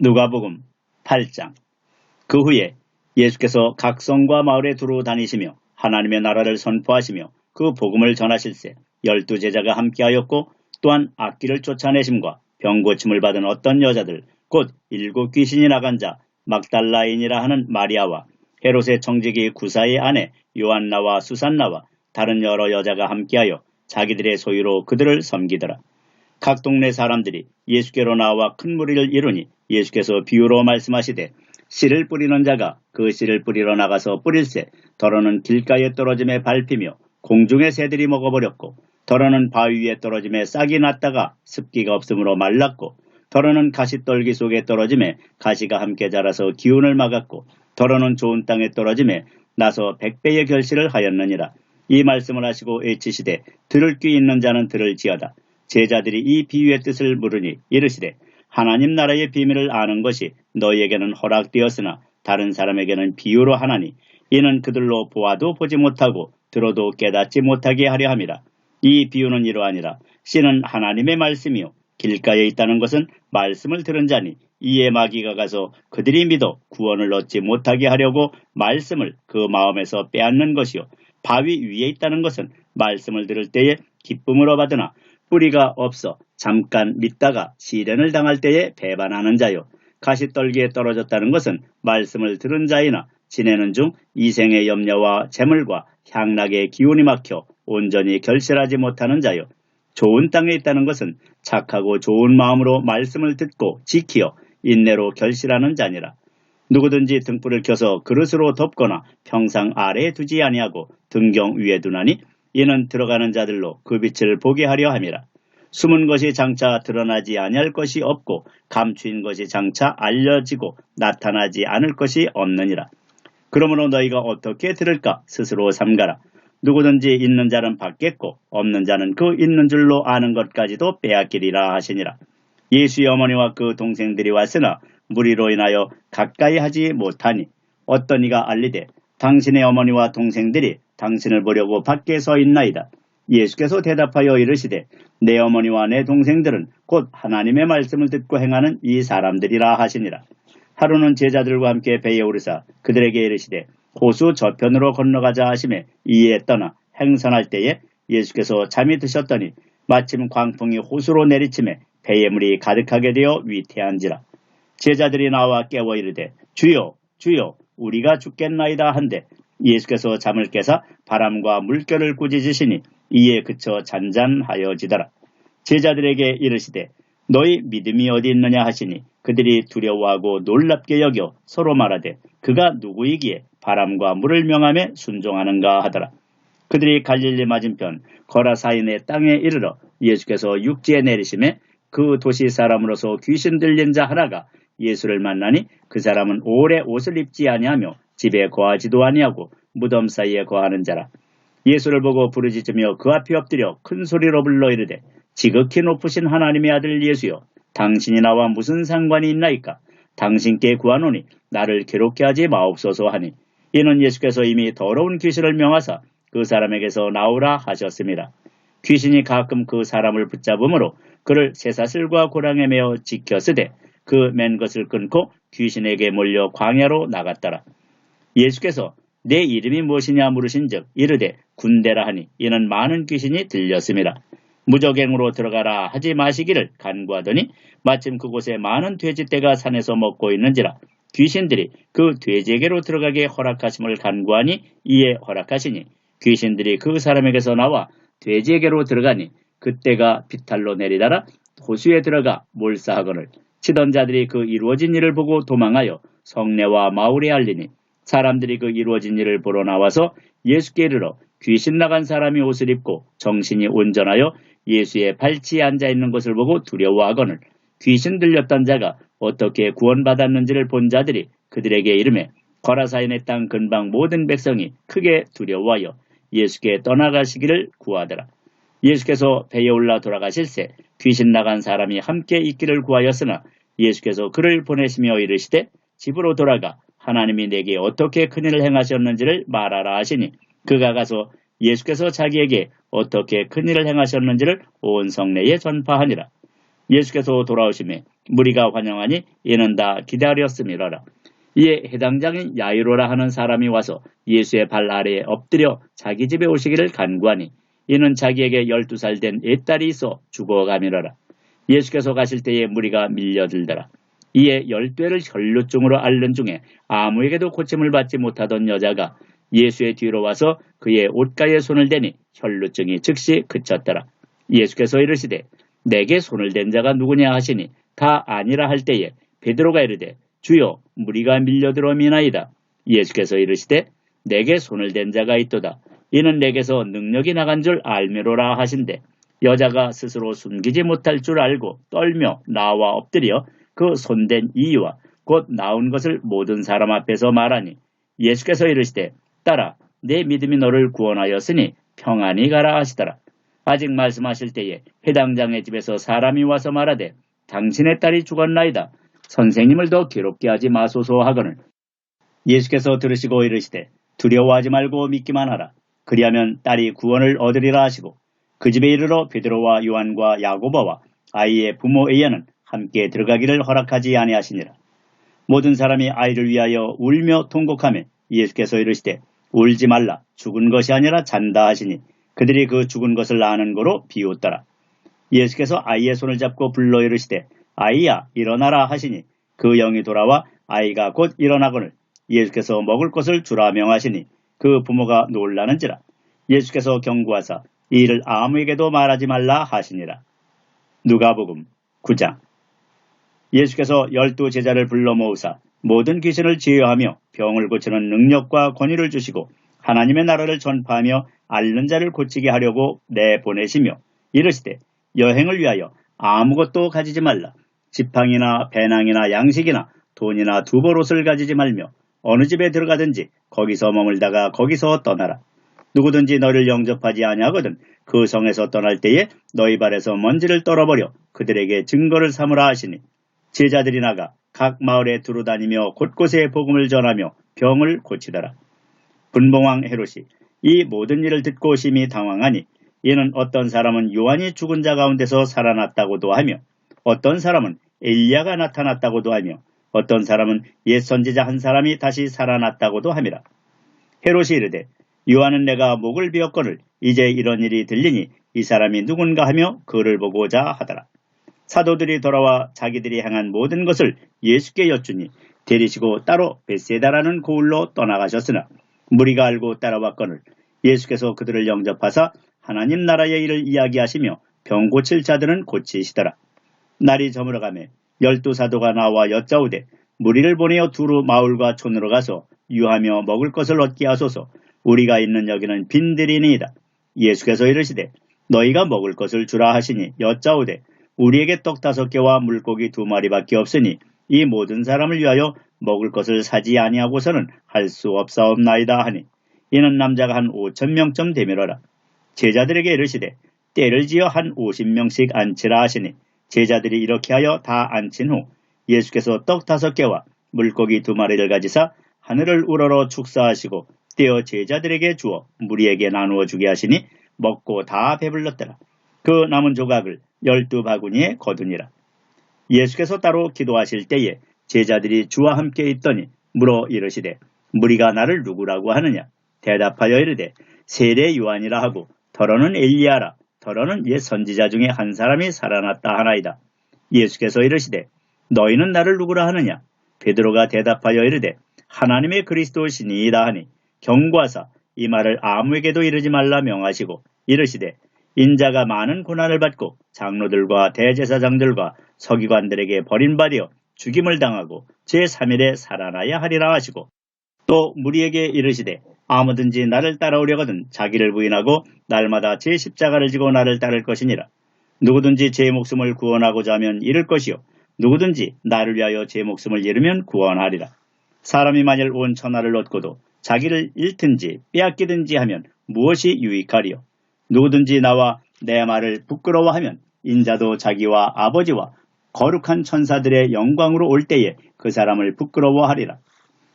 누가복음 8장. 그 후에 예수께서 각 성과 마을에 두루 다니시며 하나님의 나라를 선포하시며 그 복음을 전하실세 12 제자가 함께하였고, 또한 악귀를 쫓아내심과 병고침을 받은 어떤 여자들 곧 7 귀신이 나간 자 막달라인이라 하는 마리아와 헤롯의 청지기 구사의 아내 요한나와 수산나와 다른 여러 여자가 함께하여 자기들의 소유로 그들을 섬기더라. 각 동네 사람들이 예수께로 나와 큰 무리를 이루니 예수께서 비유로 말씀하시되, 씨를 뿌리는 자가 그 씨를 뿌리러 나가서 뿌릴새 더러는 길가에 떨어짐에 밟히며 공중의 새들이 먹어버렸고, 더러는 바위 위에 떨어짐에 싹이 났다가 습기가 없으므로 말랐고, 더러는 가시떨기 속에 떨어짐에 가시가 함께 자라서 기운을 막았고, 더러는 좋은 땅에 떨어짐에 나서 100배의 결실을 하였느니라. 이 말씀을 하시고 외치시되, 들을 귀 있는 자는 들을지어다. 제자들이 이 비유의 뜻을 물으니 이르시되, 하나님 나라의 비밀을 아는 것이 너희에게는 허락되었으나 다른 사람에게는 비유로 하나니, 이는 그들로 보아도 보지 못하고 들어도 깨닫지 못하게 하려 함이라. 이 비유는 이러하니라. 씨는 하나님의 말씀이요 길가에 있다는 것은 말씀을 들은 자니, 이에 마귀가 가서 그들이 믿어 구원을 얻지 못하게 하려고 말씀을 그 마음에서 빼앗는 것이요, 바위 위에 있다는 것은 말씀을 들을 때에 기쁨으로 받으나 뿌리가 없어 잠깐 믿다가 시련을 당할 때에 배반하는 자요, 가시떨기에 떨어졌다는 것은 말씀을 들은 자이나 지내는 중 이생의 염려와 재물과 향락의 기운이 막혀 온전히 결실하지 못하는 자요, 좋은 땅에 있다는 것은 착하고 좋은 마음으로 말씀을 듣고 지키어 인내로 결실하는 자니라. 누구든지 등불을 켜서 그릇으로 덮거나 평상 아래에 두지 아니하고 등경 위에 두나니, 이는 들어가는 자들로 그 빛을 보게 하려 함이라. 숨은 것이 장차 드러나지 아니할 것이 없고, 감추인 것이 장차 알려지고 나타나지 않을 것이 없느니라. 그러므로 너희가 어떻게 들을까 스스로 삼가라. 누구든지 있는 자는 받겠고 없는 자는 그 있는 줄로 아는 것까지도 빼앗기리라 하시니라. 예수의 어머니와 그 동생들이 왔으나 무리로 인하여 가까이 하지 못하니, 어떤 이가 알리되, 당신의 어머니와 동생들이 당신을 보려고 밖에 서 있나이다. 예수께서 대답하여 이르시되, 내 어머니와 내 동생들은 곧 하나님의 말씀을 듣고 행하는 이 사람들이라 하시니라. 하루는 제자들과 함께 배에 오르사 그들에게 이르시되, 호수 저편으로 건너가자 하시매 이에 떠나 행선할 때에 예수께서 잠이 드셨더니 마침 광풍이 호수로 내리침에 배에 물이 가득하게 되어 위태한지라. 제자들이 나와 깨워 이르되, 주여 주여 우리가 죽겠나이다 한데, 예수께서 잠을 깨사 바람과 물결을 꾸짖으시니 이에 그쳐 잔잔하여지더라. 제자들에게 이르시되, 너희 믿음이 어디 있느냐 하시니, 그들이 두려워하고 놀랍게 여겨 서로 말하되, 그가 누구이기에 바람과 물을 명함에 순종하는가 하더라. 그들이 갈릴리 맞은편 거라사인의 땅에 이르러 예수께서 육지에 내리심에 그 도시 사람으로서 귀신 들린 자 하나가 예수를 만나니, 그 사람은 오래 옷을 입지 아니하며 집에 거하지도 아니하고 무덤 사이에 거하는 자라. 예수를 보고 부르짖으며 그 앞에 엎드려 큰 소리로 불러 이르되, 지극히 높으신 하나님의 아들 예수여, 당신이 나와 무슨 상관이 있나이까? 당신께 구하노니 나를 괴롭게 하지 마옵소서 하니, 이는 예수께서 이미 더러운 귀신을 명하사 그 사람에게서 나오라 하셨습니다. 귀신이 가끔 그 사람을 붙잡음으로 그를 쇠사슬과 고랑에 매어 지켰으되, 그 맨 것을 끊고 귀신에게 몰려 광야로 나갔더라. 예수께서 내 이름이 무엇이냐 물으신즉 이르되 군대라 하니, 이는 많은 귀신이 들렸습니다. 무적행으로 들어가라 하지 마시기를 간구하더니, 마침 그곳에 많은 돼지떼가 산에서 먹고 있는지라 귀신들이 그 돼지에게로 들어가게 허락하심을 간구하니 이에 허락하시니, 귀신들이 그 사람에게서 나와 돼지에게로 들어가니, 그때가 비탈로 내리다라 호수에 들어가 몰사하거늘 치던 자들이 그 이루어진 일을 보고 도망하여 성내와 마을에 알리니, 사람들이 그 이루어진 일을 보러 나와서 예수께 이르러 귀신 나간 사람이 옷을 입고 정신이 온전하여 예수의 발치에 앉아있는 것을 보고 두려워하거늘, 귀신 들렸던 자가 어떻게 구원받았는지를 본 자들이 그들에게 이르매, 거라사인의 땅 근방 모든 백성이 크게 두려워하여 예수께 떠나가시기를 구하더라. 예수께서 배에 올라 돌아가실새 귀신 나간 사람이 함께 있기를 구하였으나, 예수께서 그를 보내시며 이르시되, 집으로 돌아가 하나님이 내게 어떻게 큰일을 행하셨는지를 말하라 하시니, 그가 가서 예수께서 자기에게 어떻게 큰일을 행하셨는지를 온 성내에 전파하니라. 예수께서 돌아오시매 무리가 환영하니 이는 다 기다렸음이로라. 이에 해당 장인 야이로라 하는 사람이 와서 예수의 발 아래에 엎드려 자기 집에 오시기를 간구하니 이는 자기에게 12살 된 애딸이 있어 죽어가미로라. 예수께서 가실 때에 무리가 밀려들더라. 이에 12회를 혈루증으로 앓는 중에 아무에게도 고침을 받지 못하던 여자가 예수의 뒤로 와서 그의 옷가에 손을 대니 혈루증이 즉시 그쳤더라. 예수께서 이르시되 내게 손을 댄 자가 누구냐 하시니 다 아니라 할 때에 베드로가 이르되 주여 무리가 밀려들어미나이다. 예수께서 이르시되 내게 손을 댄 자가 있도다. 이는 내게서 능력이 나간 줄 알미로라 하신대 여자가 스스로 숨기지 못할 줄 알고 떨며 나와 엎드려 그 손댄 이유와 곧 나온 것을 모든 사람 앞에서 말하니 예수께서 이르시되 딸아 내 믿음이 너를 구원하였으니 평안히 가라 하시더라. 아직 말씀하실 때에 해당 장의 집에서 사람이 와서 말하되 당신의 딸이 죽었나이다. 선생님을 더 괴롭게 하지 마소서 하거늘 예수께서 들으시고 이르시되 두려워하지 말고 믿기만 하라. 그리하면 딸이 구원을 얻으리라 하시고 그 집에 이르러 베드로와 요한과 야고보와 아이의 부모 에이아는 함께 들어가기를 허락하지 아니하시니라. 모든 사람이 아이를 위하여 울며 통곡하며 예수께서 이르시되 울지 말라 죽은 것이 아니라 잔다 하시니 그들이 그 죽은 것을 아는 거로 비웃더라. 예수께서 아이의 손을 잡고 불러 이르시되 아이야 일어나라 하시니 그 영이 돌아와 아이가 곧 일어나거늘 예수께서 먹을 것을 주라 명하시니 그 부모가 놀라는지라. 예수께서 경고하사 이 일을 아무에게도 말하지 말라 하시니라. 누가복음 9장. 예수께서 12 제자를 불러 모으사 모든 귀신을 제어하며 병을 고치는 능력과 권위를 주시고 하나님의 나라를 전파하며 앓는 자를 고치게 하려고 내보내시며 이르시되 여행을 위하여 아무것도 가지지 말라. 지팡이나 배낭이나 양식이나 돈이나 두벌옷을 가지지 말며 어느 집에 들어가든지 거기서 머물다가 거기서 떠나라. 누구든지 너를 영접하지 아니하거든 그 성에서 떠날 때에 너희 발에서 먼지를 떨어버려 그들에게 증거를 삼으라 하시니 제자들이 나가 각 마을에 두루다니며 곳곳에 복음을 전하며 병을 고치더라. 분봉왕 헤롯이 이 모든 일을 듣고 심히 당황하니 이는 어떤 사람은 요한이 죽은 자 가운데서 살아났다고도 하며 어떤 사람은 엘리야가 나타났다고도 하며 어떤 사람은 옛 선지자 한 사람이 다시 살아났다고도 함이라. 헤롯이 이르되 요한은 내가 목을 베었거늘 이제 이런 일이 들리니 이 사람이 누군가 하며 그를 보고자 하더라. 사도들이 돌아와 자기들이 행한 모든 것을 예수께 여쭈니 데리시고 따로 벳세다라는 고을로 떠나가셨으나 무리가 알고 따라왔거늘 예수께서 그들을 영접하사 하나님 나라의 일을 이야기하시며 병 고칠 자들은 고치시더라. 날이 저물어가매 12 사도가 나와 여짜오되 무리를 보내어 두루 마을과 촌으로 가서 유하며 먹을 것을 얻게 하소서. 우리가 있는 여기는 빈들이니이다. 예수께서 이르시되 너희가 먹을 것을 주라 하시니 여짜오되 우리에게 떡 5개와 물고기 2마리밖에 없으니 이 모든 사람을 위하여 먹을 것을 사지 아니하고서는 할 수 없사옵나이다 하니 이는 남자가 한 5,000명쯤 되밀어라. 제자들에게 이르시되 때를 지어 한 50명씩 앉히라 하시니 제자들이 이렇게 하여 다 앉힌 후 예수께서 떡 5개와 물고기 2마리를 가지사 하늘을 우러러 축사하시고 떼어 제자들에게 주어 무리에게 나누어 주게 하시니 먹고 다 배불렀더라. 그 남은 조각을 12바구니에 거두니라. 예수께서 따로 기도하실 때에 제자들이 주와 함께 있더니 물어 이르시되 무리가 나를 누구라고 하느냐. 대답하여 이르되 세례 요한이라 하고 더러는 엘리야라 더러는 옛 선지자 중에 한 사람이 살아났다 하나이다. 예수께서 이르시되 너희는 나를 누구라 하느냐. 베드로가 대답하여 이르되 하나님의 그리스도시니이다 하니 경고하사 이 말을 아무에게도 이르지 말라 명하시고 이르시되 인자가 많은 고난을 받고 장로들과 대제사장들과 서기관들에게 버림받아 죽임을 당하고 제3일에 살아나야 하리라 하시고 또 무리에게 이르시되 아무든지 나를 따라오려거든 자기를 부인하고 날마다 제 십자가를 지고 나를 따를 것이니라. 누구든지 제 목숨을 구원하고자 하면 잃을 것이요 누구든지 나를 위하여 제 목숨을 잃으면 구원하리라. 사람이 만일 온 천하를 얻고도 자기를 잃든지 빼앗기든지 하면 무엇이 유익하리요. 누구든지 나와 내 말을 부끄러워하면 인자도 자기와 아버지와 거룩한 천사들의 영광으로 올 때에 그 사람을 부끄러워하리라.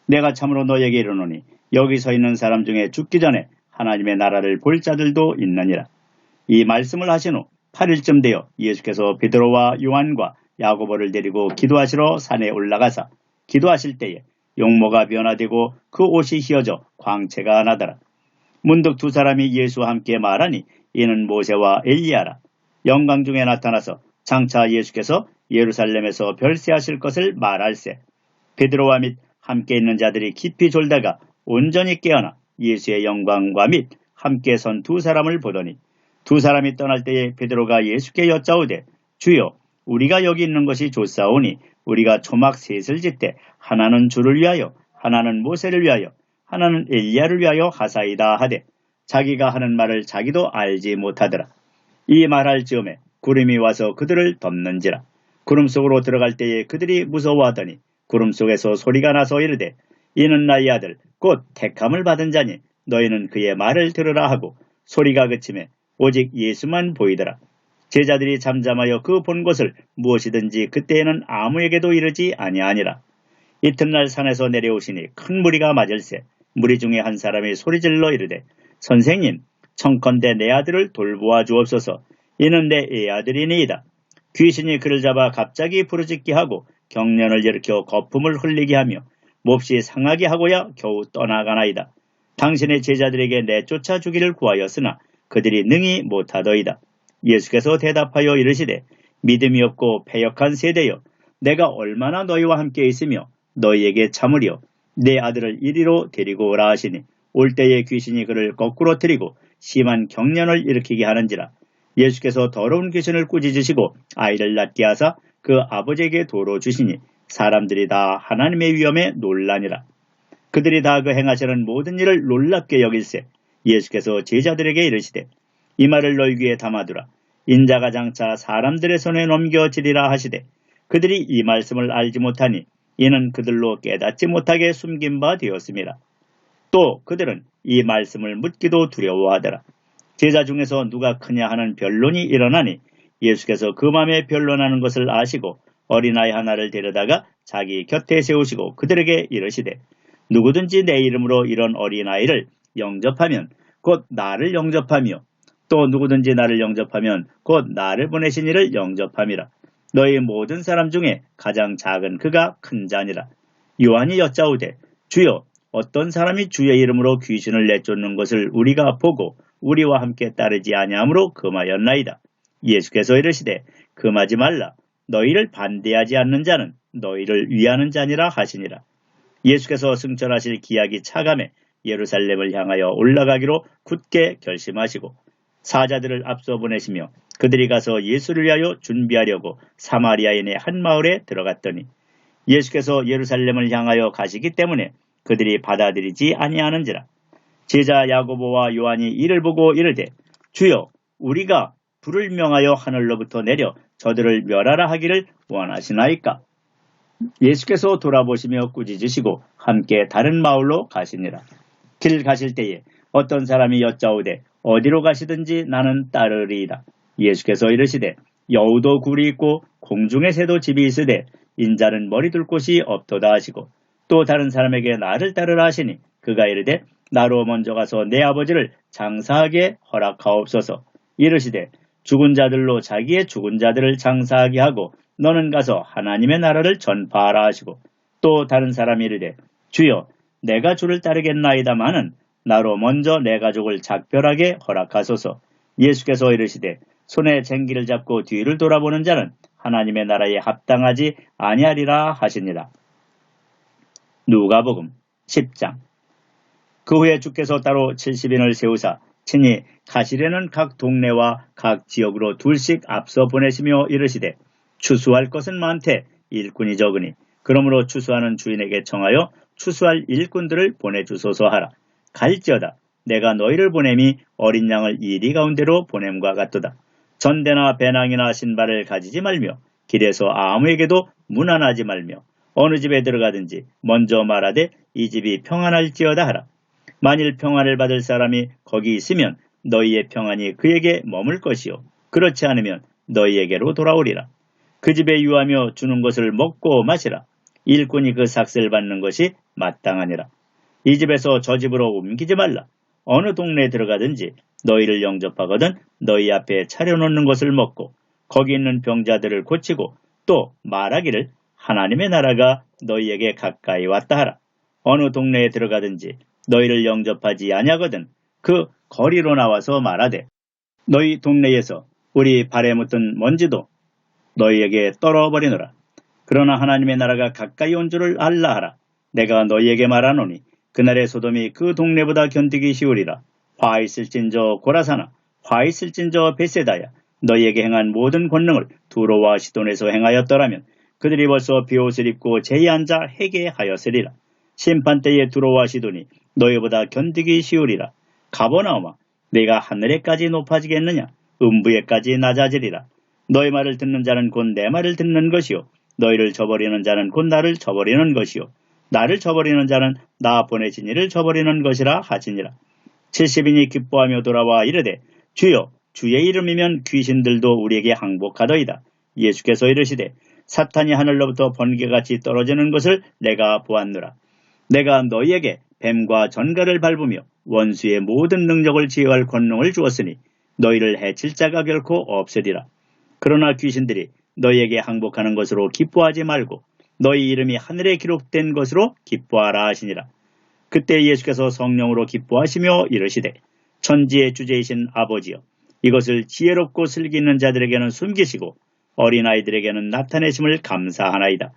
내가 참으로 너에게 이르노니 여기 서 있는 사람 중에 죽기 전에 하나님의 나라를 볼 자들도 있느니라. 이 말씀을 하신 후 8일쯤 되어 예수께서 베드로와 요한과 야고보를 데리고 기도하시러 산에 올라가사 기도하실 때에 용모가 변화되고 그 옷이 휘어져 광채가 나더라. 문득 두 사람이 예수와 함께 말하니 이는 모세와 엘리야라. 영광 중에 나타나서 장차 예수께서 예루살렘에서 별세하실 것을 말할세. 베드로와 및 함께 있는 자들이 깊이 졸다가 온전히 깨어나 예수의 영광과 및 함께 선 두 사람을 보더니 두 사람이 떠날 때에 베드로가 예수께 여짜오되 주여 우리가 여기 있는 것이 좋사오니 우리가 초막 셋을 짓되 하나는 주를 위하여 하나는 모세를 위하여 하나는 엘리야를 위하여 하사이다 하되 자기가 하는 말을 자기도 알지 못하더라. 이 말할 즈음에 구름이 와서 그들을 덮는지라. 구름 속으로 들어갈 때에 그들이 무서워하더니 구름 속에서 소리가 나서 이르되 이는 나의 아들 곧 택함을 받은 자니 너희는 그의 말을 들으라 하고 소리가 그치매 오직 예수만 보이더라. 제자들이 잠잠하여 그 본 것을 무엇이든지 그때에는 아무에게도 이르지 아니하니라. 이튿날 산에서 내려오시니 큰 무리가 맞을세. 무리 중에 한 사람이 소리질러 이르되 선생님 청컨대 내 아들을 돌보아 주옵소서. 이는 내 애아들이니이다. 귀신이 그를 잡아 갑자기 부르짖게 하고 경련을 일으켜 거품을 흘리게 하며 몹시 상하게 하고야 겨우 떠나가나이다. 당신의 제자들에게 내쫓아 주기를 구하였으나 그들이 능히 못하더이다. 예수께서 대답하여 이르시되 믿음이 없고 패역한 세대여 내가 얼마나 너희와 함께 있으며 너희에게 참으리요. 내 아들을 이리로 데리고 오라 하시니 올 때에 귀신이 그를 거꾸로 들이고 심한 경련을 일으키게 하는지라. 예수께서 더러운 귀신을 꾸짖으시고 아이를 낫게 하사 그 아버지에게 도로 주시니 사람들이 다 하나님의 위엄에 놀라니라. 그들이 다 그 행하시는 모든 일을 놀랍게 여길세. 예수께서 제자들에게 이르시되 이 말을 너희 귀에 담아두라. 인자가 장차 사람들의 손에 넘겨지리라 하시되 그들이 이 말씀을 알지 못하니 이는 그들로 깨닫지 못하게 숨긴 바 되었음이라. 또 그들은 이 말씀을 묻기도 두려워하더라. 제자 중에서 누가 크냐 하는 변론이 일어나니 예수께서 그 맘에 변론하는 것을 아시고 어린아이 하나를 데려다가 자기 곁에 세우시고 그들에게 이르시되 누구든지 내 이름으로 이런 어린아이를 영접하면 곧 나를 영접하며 또 누구든지 나를 영접하면 곧 나를 보내신 이를 영접함이라. 너희 모든 사람 중에 가장 작은 그가 큰 자니라. 요한이 여짜오되 주여 어떤 사람이 주의 이름으로 귀신을 내쫓는 것을 우리가 보고 우리와 함께 따르지 아니하므로 금하였나이다. 예수께서 이르시되 금하지 말라. 너희를 반대하지 않는 자는 너희를 위하는 자니라 하시니라. 예수께서 승천하실 기약이 차감해 예루살렘을 향하여 올라가기로 굳게 결심하시고 사자들을 앞서 보내시며 그들이 가서 예수를 위하여 준비하려고 사마리아인의 한 마을에 들어갔더니 예수께서 예루살렘을 향하여 가시기 때문에 그들이 받아들이지 아니하는지라. 제자 야고보와 요한이 이를 보고 이르되 주여 우리가 불을 명하여 하늘로부터 내려 저들을 멸하라 하기를 원하시나이까. 예수께서 돌아보시며 꾸짖으시고 함께 다른 마을로 가시니라. 길 가실 때에 어떤 사람이 여짜오되 어디로 가시든지 나는 따르리이다. 예수께서 이르시되 여우도 굴이 있고 공중의 새도 집이 있으되 인자는 머리 둘 곳이 없도다 하시고 또 다른 사람에게 나를 따르라 하시니 그가 이르되 나로 먼저 가서 내 아버지를 장사하게 허락하옵소서. 이르시되 죽은 자들로 자기의 죽은 자들을 장사하게 하고 너는 가서 하나님의 나라를 전파하라 하시고 또 다른 사람이 이르되 주여 내가 주를 따르겠나이다마는 나로 먼저 내 가족을 작별하게 허락하소서. 예수께서 이르시되 손에 쟁기를 잡고 뒤를 돌아보는 자는 하나님의 나라에 합당하지 아니하리라 하시니라. 누가복음 10장. 그 후에 주께서 따로 70인을 세우사 친히 가시려는 각 동네와 각 지역으로 둘씩 앞서 보내시며 이르시되 추수할 것은 많되 일꾼이 적으니 그러므로 추수하는 주인에게 청하여 추수할 일꾼들을 보내주소서 하라. 갈지어다 내가 너희를 보냄이 어린 양을 이리 가운데로 보냄과 같도다. 전대나 배낭이나 신발을 가지지 말며 길에서 아무에게도 문안하지 말며 어느 집에 들어가든지 먼저 말하되 이 집이 평안할지어다 하라. 만일 평안을 받을 사람이 거기 있으면 너희의 평안이 그에게 머물 것이요 그렇지 않으면 너희에게로 돌아오리라. 그 집에 유하며 주는 것을 먹고 마시라. 일꾼이 그 삭슬 받는 것이 마땅하니라. 이 집에서 저 집으로 옮기지 말라. 어느 동네에 들어가든지 너희를 영접하거든 너희 앞에 차려놓는 것을 먹고 거기 있는 병자들을 고치고 또 말하기를 하나님의 나라가 너희에게 가까이 왔다 하라. 어느 동네에 들어가든지 너희를 영접하지 아니하거든 그 거리로 나와서 말하되 너희 동네에서 우리 발에 묻은 먼지도 너희에게 떨어버리노라. 그러나 하나님의 나라가 가까이 온 줄을 알라 하라. 내가 너희에게 말하노니 그날의 소돔이 그 동네보다 견디기 쉬우리라. 화 있을진저 고라사나 화 있을진저 베세다야 너희에게 행한 모든 권능을 두로와 시돈에서 행하였더라면 그들이 벌써 비옷을 입고 제에 앉아 회개하였으리라. 심판 때에 두로와 시돈이 너희보다 견디기 쉬우리라. 가버나움아 내가 하늘에까지 높아지겠느냐 음부에까지 낮아지리라. 너희 말을 듣는 자는 곧 내 말을 듣는 것이요 너희를 저버리는 자는 곧 나를 저버리는 것이요 나를 저버리는 자는 나 보내신 이를 저버리는 것이라 하시니라. 70인이 기뻐하며 돌아와 이르되 주여 주의 이름이면 귀신들도 우리에게 항복하더이다. 예수께서 이르시되 사탄이 하늘로부터 번개같이 떨어지는 것을 내가 보았노라. 내가 너희에게 뱀과 전갈을 밟으며 원수의 모든 능력을 제어할 권능을 주었으니 너희를 해칠 자가 결코 없으리라. 그러나 귀신들이 너희에게 항복하는 것으로 기뻐하지 말고 너희 이름이 하늘에 기록된 것으로 기뻐하라 하시니라. 그때 예수께서 성령으로 기뻐하시며 이르시되 천지의 주제이신 아버지여 이것을 지혜롭고 슬기 있는 자들에게는 숨기시고 어린아이들에게는 나타내심을 감사하나이다.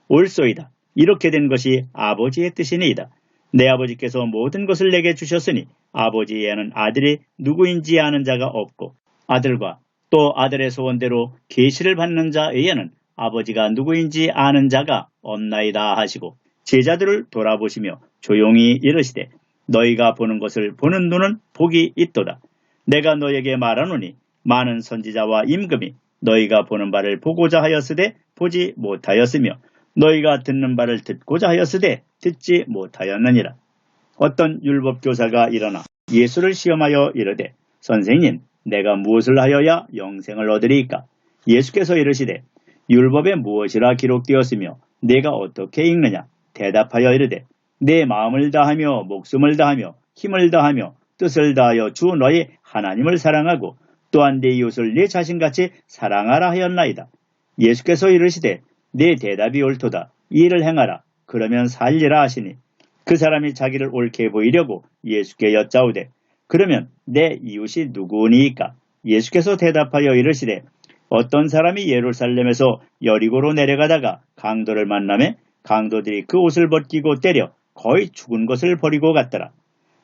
옳소이다. 이렇게 된 것이 아버지의 뜻이니이다. 내 아버지께서 모든 것을 내게 주셨으니 아버지에는 아들이 누구인지 아는 자가 없고 아들과 또 아들의 소원대로 계시를 받는 자에게는 아버지가 누구인지 아는 자가 없나이다 하시고 제자들을 돌아보시며 조용히 이르시되 너희가 보는 것을 보는 눈은 복이 있도다. 내가 너희에게 말하노니 많은 선지자와 임금이 너희가 보는 바를 보고자 하였으되 보지 못하였으며 너희가 듣는 바를 듣고자 하였으되 듣지 못하였느니라. 어떤 율법교사가 일어나 예수를 시험하여 이르되 선생님 내가 무엇을 하여야 영생을 얻으리이까? 예수께서 이르시되 율법에 무엇이라 기록되었으며 내가 어떻게 읽느냐? 대답하여 이르되 내 마음을 다하며 목숨을 다하며 힘을 다하며 뜻을 다하여 주 너의 하나님을 사랑하고 또한 내 이웃을 내 자신같이 사랑하라 하였나이다. 예수께서 이르시되 내 대답이 옳도다. 이 일을 행하라. 그러면 살리라 하시니 그 사람이 자기를 옳게 보이려고 예수께 여짜오되 그러면 내 이웃이 누구니이까? 예수께서 대답하여 이르시되 어떤 사람이 예루살렘에서 여리고로 내려가다가 강도를 만나매 강도들이 그 옷을 벗기고 때려 거의 죽은 것을 버리고 갔더라.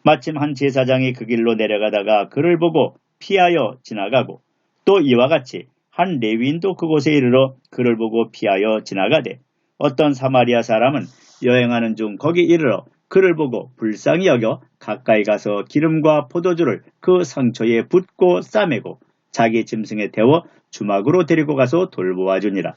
마침 한 제사장이 그 길로 내려가다가 그를 보고 피하여 지나가고 또 이와 같이 한 레위인도 그곳에 이르러 그를 보고 피하여 지나가되 어떤 사마리아 사람은 여행하는 중 거기 이르러 그를 보고 불쌍히 여겨 가까이 가서 기름과 포도주를 그 상처에 붓고 싸매고 자기 짐승에 태워 주막으로 데리고 가서 돌보아 주니라.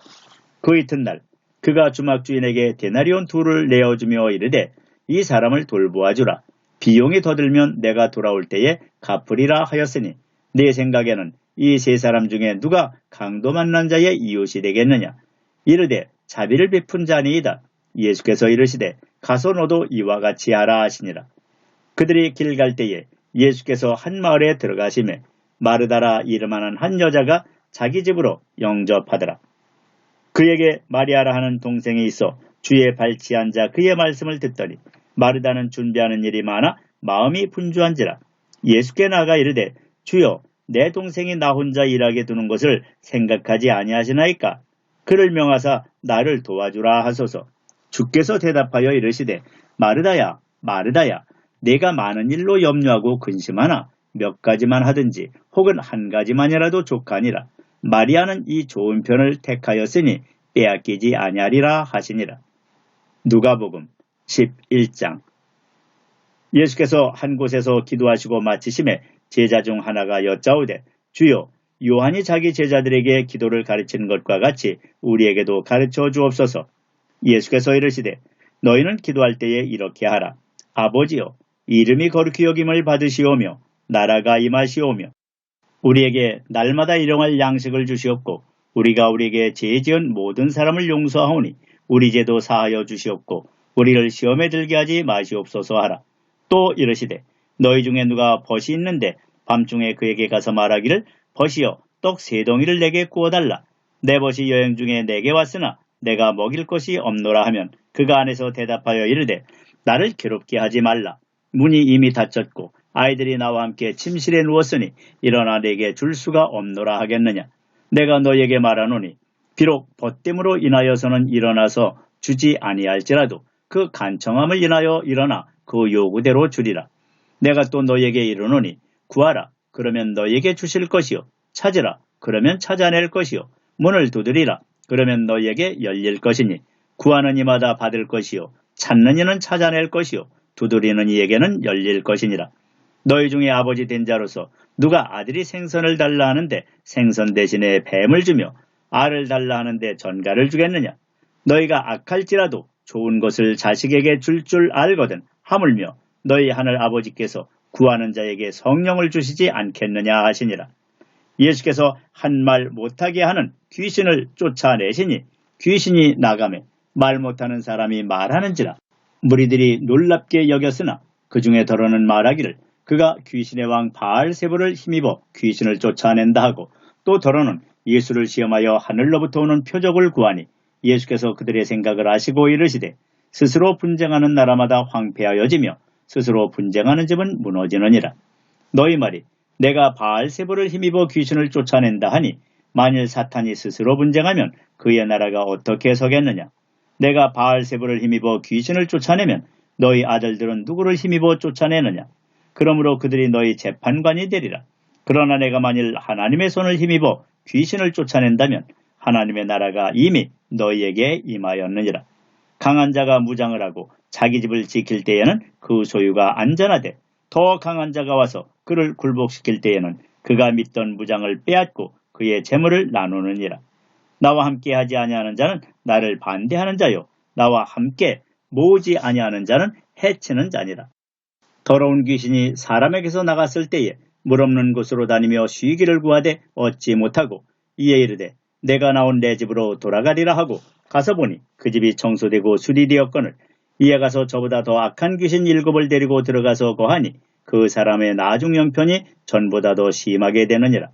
그 이튿날 그가 주막 주인에게 데나리온 2를 내어주며 이르되 이 사람을 돌보아 주라. 비용이 더 들면 내가 돌아올 때에 갚으리라 하였으니 내 생각에는 이 3사람 중에 누가 강도 만난 자의 이웃이 되겠느냐? 이르되 자비를 베푼 자니이다. 예수께서 이르시되 가서 너도 이와 같이 하라 하시니라. 그들이 길 갈 때에 예수께서 한 마을에 들어가시매 마르다라 이름하는 한 여자가 자기 집으로 영접하더라. 그에게 마리아라 하는 동생이 있어 주의 발치에 앉아 그의 말씀을 듣더니 마르다는 준비하는 일이 많아 마음이 분주한지라. 예수께 나아가 이르되 주여 내 동생이 나 혼자 일하게 두는 것을 생각하지 아니하시나이까? 그를 명하사 나를 도와주라 하소서. 주께서 대답하여 이르시되 마르다야 마르다야 내가 많은 일로 염려하고 근심하나 몇 가지만 하든지 혹은 한 가지만이라도 족하니라. 마리아는 이 좋은 편을 택하였으니 빼앗기지 아니하리라 하시니라. 누가복음 11장. 예수께서 한 곳에서 기도하시고 마치심에 제자 중 하나가 여짜오되 주여 요한이 자기 제자들에게 기도를 가르치는 것과 같이 우리에게도 가르쳐 주옵소서. 예수께서 이르시되 너희는 기도할 때에 이렇게 하라. 아버지여 이름이 거룩히 여김을 받으시오며 나라가 임하시오며 우리에게 날마다 일용할 양식을 주시옵고 우리가 우리에게 죄 지은 모든 사람을 용서하오니 우리 죄도 사하여 주시옵고 우리를 시험에 들게 하지 마시옵소서 하라. 또 이르시되 너희 중에 누가 벗이 있는데 밤중에 그에게 가서 말하기를 벗이여 떡 3덩이를 내게 구워달라. 내 벗이 여행 중에 내게 왔으나 내가 먹일 것이 없노라 하면 그가 안에서 대답하여 이르되 나를 괴롭게 하지 말라. 문이 이미 닫혔고 아이들이 나와 함께 침실에 누웠으니 일어나 내게 줄 수가 없노라 하겠느냐. 내가 너에게 말하노니 비록 벗됨으로 인하여서는 일어나서 주지 아니할지라도 그 간청함을 인하여 일어나 그 요구대로 주리라. 내가 또 너에게 이르노니 구하라. 그러면 너에게 주실 것이요. 찾으라. 그러면 찾아낼 것이요. 문을 두드리라. 그러면 너에게 열릴 것이니 구하는 이마다 받을 것이요. 찾는 이는 찾아낼 것이요. 두드리는 이에게는 열릴 것이니라. 너희 중에 아버지 된 자로서 누가 아들이 생선을 달라 하는데 생선 대신에 뱀을 주며 알을 달라 하는데 전갈을 주겠느냐. 너희가 악할지라도 좋은 것을 자식에게 줄 알거든 하물며 너희 하늘 아버지께서 구하는 자에게 성령을 주시지 않겠느냐 하시니라. 예수께서 한 말 못하게 하는 귀신을 쫓아내시니 귀신이 나가매 말 못하는 사람이 말하는지라. 무리들이 놀랍게 여겼으나 그 중에 더러는 말하기를 그가 귀신의 왕 바알세불을 힘입어 귀신을 쫓아낸다 하고 또 더러는 예수를 시험하여 하늘로부터 오는 표적을 구하니 예수께서 그들의 생각을 아시고 이르시되 스스로 분쟁하는 나라마다 황폐하여지며 스스로 분쟁하는 집은 무너지느니라. 너희 말이 내가 바알세불을 힘입어 귀신을 쫓아낸다 하니 만일 사탄이 스스로 분쟁하면 그의 나라가 어떻게 서겠느냐. 내가 바알세불을 힘입어 귀신을 쫓아내면 너희 아들들은 누구를 힘입어 쫓아내느냐. 그러므로 그들이 너희 재판관이 되리라. 그러나 내가 만일 하나님의 손을 힘입어 귀신을 쫓아낸다면 하나님의 나라가 이미 너희에게 임하였느니라. 강한 자가 무장을 하고 자기 집을 지킬 때에는 그 소유가 안전하되 더 강한 자가 와서 그를 굴복시킬 때에는 그가 믿던 무장을 빼앗고 그의 재물을 나누느니라. 나와 함께 하지 아니하는 자는 나를 반대하는 자요 나와 함께 모으지 아니하는 자는 해치는 자니라. 더러운 귀신이 사람에게서 나갔을 때에 물 없는 곳으로 다니며 쉬기를 구하되 얻지 못하고 이에 이르되 내가 나온 내 집으로 돌아가리라 하고 가서 보니 그 집이 청소되고 수리되었거늘 이에 가서 저보다 더 악한 귀신 7을 데리고 들어가서 거하니 그 사람의 나중 형편이 전보다 더 심하게 되느니라.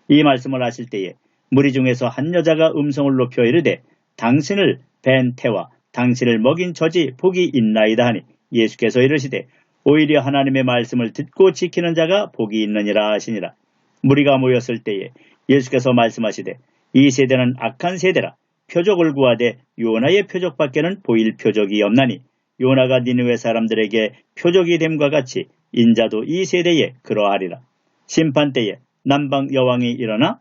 이 말씀을 하실 때에 무리 중에서 한 여자가 음성을 높여 이르되 당신을 뵌 태와 당신을 먹인 저지 복이 있나이다 하니 예수께서 이르시되 오히려 하나님의 말씀을 듣고 지키는 자가 복이 있느니라 하시니라. 무리가 모였을 때에 예수께서 말씀하시되 이 세대는 악한 세대라. 표적을 구하되 요나의 표적밖에는 보일 표적이 없나니 요나가 니느웨 사람들에게 표적이 됨과 같이 인자도 이 세대에 그러하리라. 심판 때에 남방 여왕이 일어나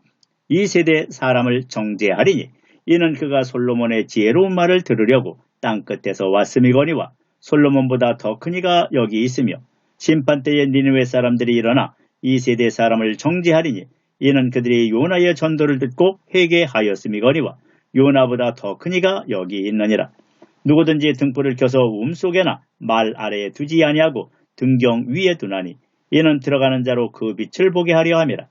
이 세대 사람을 정죄하리니 이는 그가 솔로몬의 지혜로운 말을 들으려고 땅끝에서 왔음이거니와 솔로몬보다 더 큰 이가 여기 있으며 심판 때에 니느웨 사람들이 일어나 이 세대 사람을 정죄하리니 이는 그들이 요나의 전도를 듣고 회개하였음이거니와 요나보다 더 큰 이가 여기 있느니라. 누구든지 등불을 켜서 움속에나 말 아래에 두지 아니하고 등경 위에 두나니 이는 들어가는 자로 그 빛을 보게 하려 함이라.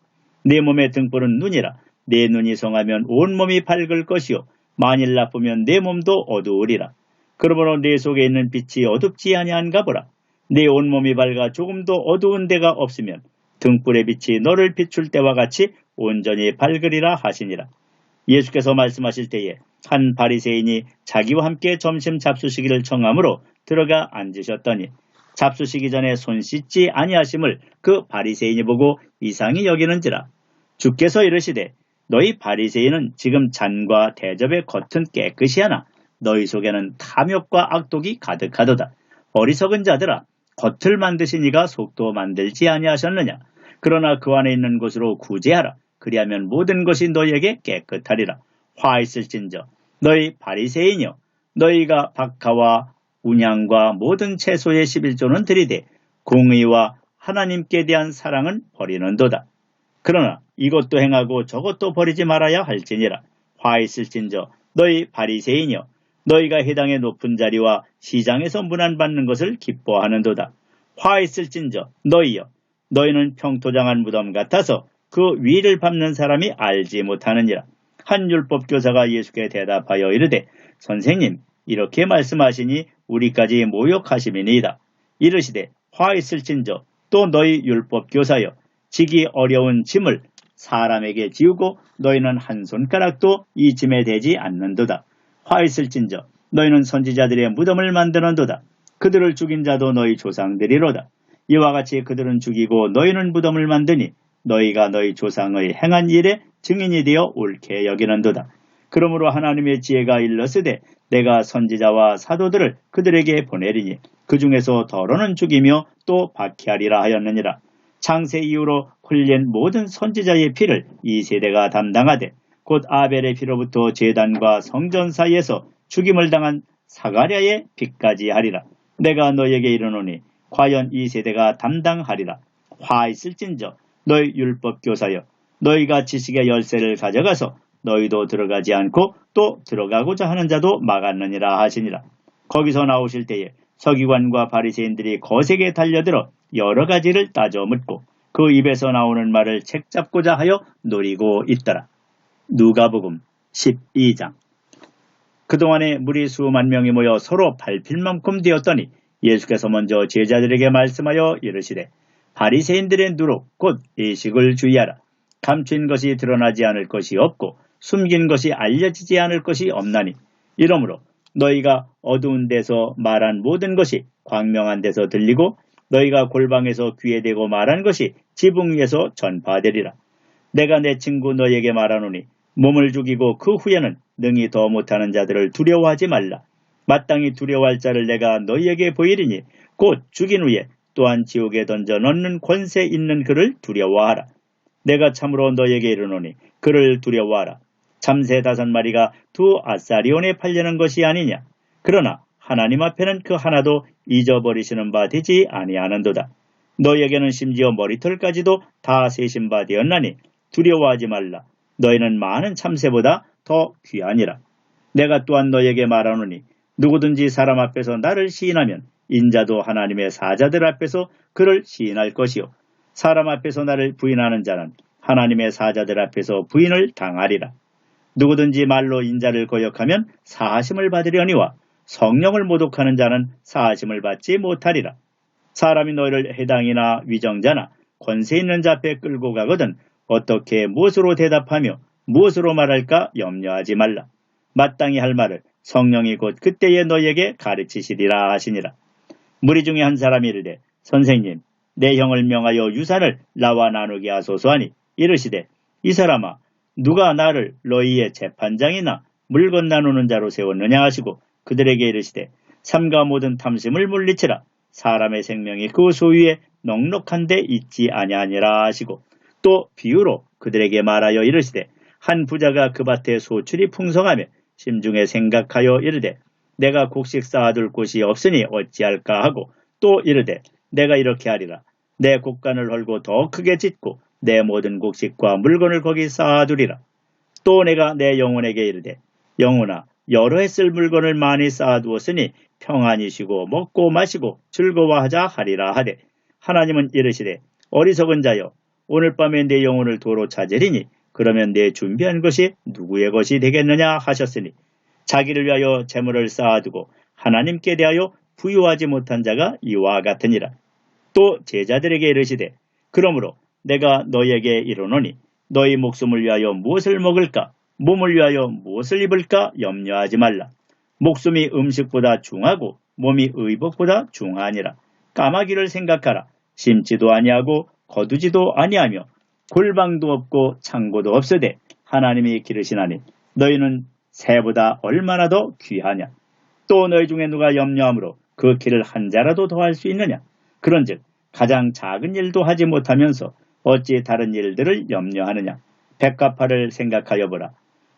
내 몸의 등불은 눈이라. 내 눈이 성하면 온 몸이 밝을 것이요 만일 나쁘면 내 몸도 어두우리라. 그러므로 내 속에 있는 빛이 어둡지 아니한가 보라. 내 온몸이 밝아 조금도 어두운 데가 없으면 등불의 빛이 너를 비출 때와 같이 온전히 밝으리라 하시니라. 예수께서 말씀하실 때에 한 바리새인이 자기와 함께 점심 잡수시기를 청함으로 들어가 앉으셨더니 잡수시기 전에 손 씻지 아니하심을 그 바리새인이 보고 이상히 여기는지라. 주께서 이르시되 너희 바리새인은 지금 잔과 대접의 겉은 깨끗이 하나 너희 속에는 탐욕과 악독이 가득하도다. 어리석은 자들아, 겉을 만드신 이가 속도 만들지 아니하셨느냐. 그러나 그 안에 있는 것으로 구제하라. 그리하면 모든 것이 너희에게 깨끗하리라. 화 있을진저 너희 바리새인이여, 너희가 박하와 운양과 모든 채소의 11조는 들이되 공의와 하나님께 대한 사랑은 버리는도다. 그러나 이것도 행하고 저것도 버리지 말아야 할지니라. 화 있을진저 너희 바리새인이여, 너희가 해당의 높은 자리와 시장에서 문안받는 것을 기뻐하는도다. 화 있을진저 너희여, 너희는 평토장한 무덤 같아서 그 위를 밟는 사람이 알지 못하느니라. 한 율법교사가 예수께 대답하여 이르되 선생님, 이렇게 말씀하시니 우리까지 모욕하심이니이다. 이르시되 화 있을진저 또 너희 율법교사여, 지기 어려운 짐을 사람에게 지우고 너희는 한 손가락도 이 짐에 대지 않는도다. 화 있을진저 너희는 선지자들의 무덤을 만드는도다. 그들을 죽인 자도 너희 조상들이로다. 이와 같이 그들은 죽이고 너희는 무덤을 만드니 너희가 너희 조상의 행한 일에 증인이 되어 옳게 여기는도다. 그러므로 하나님의 지혜가 일렀으되 내가 선지자와 사도들을 그들에게 보내리니 그 중에서 더러는 죽이며 또 박해하리라 하였느니라. 창세 이후로 흘린 모든 선지자의 피를 이 세대가 담당하되 곧 아벨의 피로부터 제단과 성전 사이에서 죽임을 당한 사가랴의 피까지 하리라. 내가 너에게 이르노니 과연 이 세대가 담당하리라. 화 있을진저 너희 율법 교사여 너희가 지식의 열쇠를 가져가서 너희도 들어가지 않고 또 들어가고자 하는 자도 막았느니라 하시니라. 거기서 나오실 때에 서기관과 바리새인들이 거세게 달려들어 여러 가지를 따져 묻고 그 입에서 나오는 말을 책잡고자 하여 노리고 있더라. 누가복음 12장. 그동안에 무리 수만 명이 모여 서로 밟힐 만큼 되었더니 예수께서 먼저 제자들에게 말씀하여 이르시되 바리새인들의 누룩 곧 예식을 주의하라. 감춘 것이 드러나지 않을 것이 없고 숨긴 것이 알려지지 않을 것이 없나니 이러므로 너희가 어두운 데서 말한 모든 것이 광명한 데서 들리고 너희가 골방에서 귀에 대고 말한 것이 지붕 위에서 전파되리라. 내가 내 친구 너희에게 말하노니 몸을 죽이고 그 후에는 능히 더 못하는 자들을 두려워하지 말라. 마땅히 두려워할 자를 내가 너희에게 보이리니 곧 죽인 후에 또한 지옥에 던져 넣는 권세 있는 그를 두려워하라. 내가 참으로 너희에게 이르노니 그를 두려워하라. 참새 5마리가 2아사리온에 팔리는 것이 아니냐. 그러나 하나님 앞에는 그 하나도 잊어버리시는 바 되지 아니하는도다. 너희에게는 심지어 머리털까지도 다 세신 바 되었나니 두려워하지 말라. 너희는 많은 참새보다 더 귀하니라. 내가 또한 너희에게 말하노니 누구든지 사람 앞에서 나를 시인하면 인자도 하나님의 사자들 앞에서 그를 시인할 것이요 사람 앞에서 나를 부인하는 자는 하나님의 사자들 앞에서 부인을 당하리라. 누구든지 말로 인자를 거역하면 사하심을 받으려니와 성령을 모독하는 자는 사하심을 받지 못하리라. 사람이 너희를 해당이나 위정자나 권세 있는 자 앞에 끌고 가거든 어떻게 무엇으로 대답하며 무엇으로 말할까 염려하지 말라. 마땅히 할 말을 성령이 곧 그때에 너희에게 가르치시리라 하시니라. 무리 중에 한 사람이 이르되 선생님 내 형을 명하여 유산을 나와 나누게 하소서 하니 이르시되 이 사람아 누가 나를 너희의 재판장이나 물건 나누는 자로 세웠느냐 하시고 그들에게 이르시되 삼가 모든 탐심을 물리치라. 사람의 생명이 그 소유에 넉넉한 데 있지 아니하니라 하시고 또 비유로 그들에게 말하여 이르시되 한 부자가 그 밭에 소출이 풍성하며 심중에 생각하여 이르되 내가 곡식 쌓아둘 곳이 없으니 어찌할까 하고 또 이르되 내가 이렇게 하리라. 내 곡간을 헐고 더 크게 짓고 내 모든 곡식과 물건을 거기 쌓아두리라. 또 내가 내 영혼에게 이르되 영혼아 여러 해 쓸 물건을 많이 쌓아두었으니 평안히 쉬고 먹고 마시고 즐거워하자 하리라 하되 하나님은 이르시되 어리석은 자여 오늘 밤에 내 영혼을 도로 찾으리니 그러면 내 준비한 것이 누구의 것이 되겠느냐 하셨으니 자기를 위하여 재물을 쌓아두고 하나님께 대하여 부유하지 못한 자가 이와 같으니라. 또 제자들에게 이르시되 그러므로 내가 너희에게 이르노니 너희 목숨을 위하여 무엇을 먹을까 몸을 위하여 무엇을 입을까 염려하지 말라. 목숨이 음식보다 중하고 몸이 의복보다 중하니라. 까마귀를 생각하라. 심지도 아니하고 거두지도 아니하며 골방도 없고 창고도 없으되 하나님이 기르시나니 너희는 새보다 얼마나 더 귀하냐. 또 너희 중에 누가 염려함으로 그 길을 한 자라도 더할 수 있느냐. 그런즉 가장 작은 일도 하지 못하면서 어찌 다른 일들을 염려하느냐. 백합화를 생각하여 보라.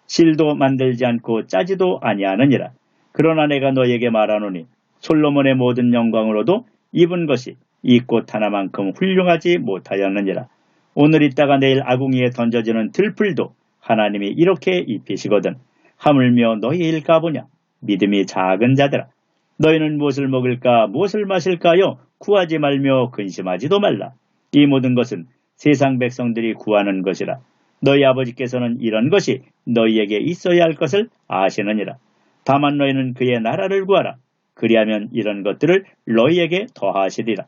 실도 만들지 않고 짜지도 아니하느니라. 그러나 내가 너희에게 말하노니 솔로몬의 모든 영광으로도 입은 것이 이 꽃 하나만큼 훌륭하지 못하였느니라. 오늘 있다가 내일 아궁이에 던져지는 들풀도 하나님이 이렇게 입히시거든. 하물며 너희일까 보냐. 믿음이 작은 자들아. 너희는 무엇을 먹을까 무엇을 마실까요? 구하지 말며 근심하지도 말라. 이 모든 것은 세상 백성들이 구하는 것이라. 너희 아버지께서는 이런 것이 너희에게 있어야 할 것을 아시느니라. 다만 너희는 그의 나라를 구하라. 그리하면 이런 것들을 너희에게 더하시리라.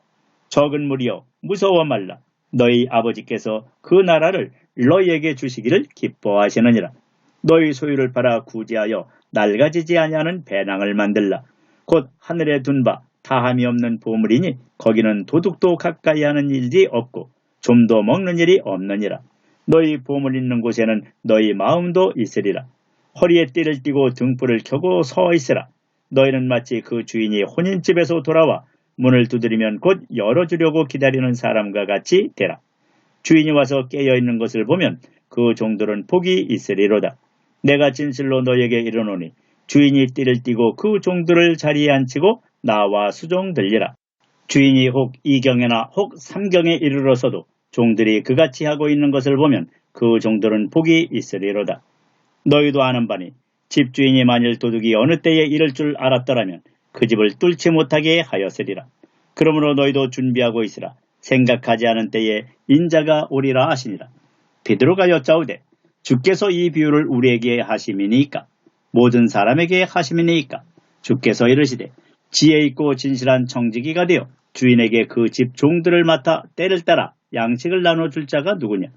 적은 무리여 무서워 말라. 너희 아버지께서 그 나라를 너희에게 주시기를 기뻐하시느니라. 너희 소유를 팔아 구제하여 낡아지지 아니하는 배낭을 만들라. 곧 하늘에 둔 바 다함이 없는 보물이니 거기는 도둑도 가까이 하는 일이 없고 좀도 먹는 일이 없느니라. 너희 보물 있는 곳에는 너희 마음도 있으리라. 허리에 띠를 띠고 등불을 켜고 서 있으라. 너희는 마치 그 주인이 혼인집에서 돌아와 문을 두드리면 곧 열어주려고 기다리는 사람과 같이 되라. 주인이 와서 깨어있는 것을 보면 그 종들은 복이 있으리로다. 내가 진실로 너희에게 이르노니 주인이 띠를 띠고 그 종들을 자리에 앉히고 나와 수종들리라. 주인이 혹 2경에나 혹 3경에 이르러서도 종들이 그같이 하고 있는 것을 보면 그 종들은 복이 있으리로다. 너희도 아는 바니 집주인이 만일 도둑이 어느 때에 이를 줄 알았더라면 그 집을 뚫지 못하게 하였으리라. 그러므로 너희도 준비하고 있으라. 생각하지 않은 때에 인자가 오리라 하시니라. 베드로가 여짜오되 주께서 이 비유를 우리에게 하심이니까 모든 사람에게 하심이니까 주께서 이르시되 지혜 있고 진실한 청지기가 되어 주인에게 그 집 종들을 맡아 때를 따라 양식을 나눠줄 자가 누구냐.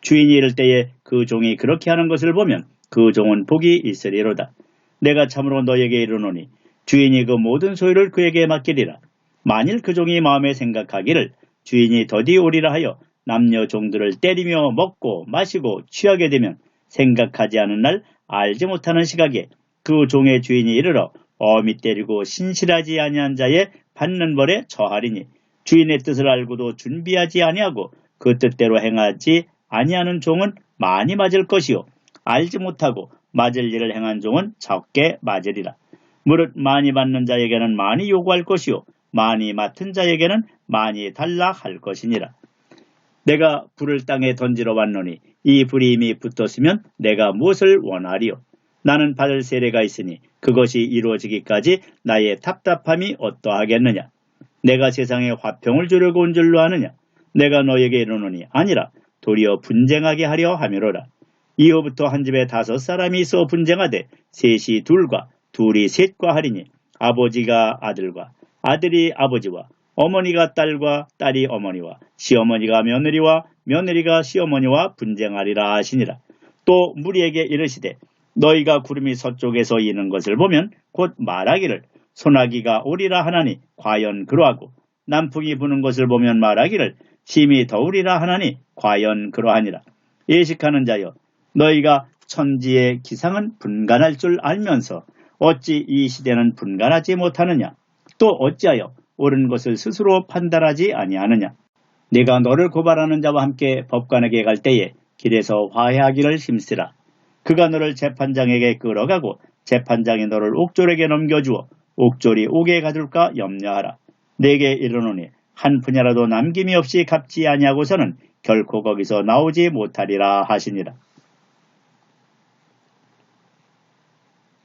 주인이 이를 때에 그 종이 그렇게 하는 것을 보면 그 종은 복이 있으리로다. 내가 참으로 너에게 이르노니 주인이 그 모든 소유를 그에게 맡기리라. 만일 그 종이 마음에 생각하기를 주인이 더디 오리라 하여 남녀 종들을 때리며 먹고 마시고 취하게 되면 생각하지 않은 날 알지 못하는 시각에 그 종의 주인이 이르러 엄히 때리고 신실하지 아니한 자의 받는 벌에 처하리니 주인의 뜻을 알고도 준비하지 아니하고 그 뜻대로 행하지 아니하는 종은 많이 맞을 것이요 알지 못하고 맞을 일을 행한 종은 적게 맞으리라. 무릇 많이 받는 자에게는 많이 요구할 것이요 많이 맡은 자에게는 많이 달라 할 것이니라. 내가 불을 땅에 던지러 왔노니 이 불이 이미 붙었으면 내가 무엇을 원하리요. 나는 받을 세례가 있으니 그것이 이루어지기까지 나의 답답함이 어떠하겠느냐. 내가 세상에 화평을 주려고 온 줄로 아느냐. 내가 너에게 이르노니 아니라 도리어 분쟁하게 하려 함이로라. 이후부터 한 집에 5사람이 있어 분쟁하되 셋이 둘과 둘이 셋과 하리니 아버지가 아들과 아들이 아버지와 어머니가 딸과 딸이 어머니와 시어머니가 며느리와 며느리가 시어머니와 분쟁하리라 하시니라. 또 무리에게 이르시되 너희가 구름이 서쪽에서 이는 것을 보면 곧 말하기를 소나기가 오리라 하나니 과연 그러하고 남풍이 부는 것을 보면 말하기를 심히 더우리라 하나니 과연 그러하니라. 예식하는 자여 너희가 천지의 기상은 분간할 줄 알면서 어찌 이 시대는 분간하지 못하느냐. 또 어찌하여 옳은 것을 스스로 판단하지 아니하느냐. 네가 너를 고발하는 자와 함께 법관에게 갈 때에 길에서 화해하기를 힘쓰라. 그가 너를 재판장에게 끌어가고 재판장이 너를 옥졸에게 넘겨주어 옥졸이 옥에 가둘까 염려하라. 내게 이르노니 한 푼이라도 남김이 없이 갚지 아니하고서는 결코 거기서 나오지 못하리라 하시니라.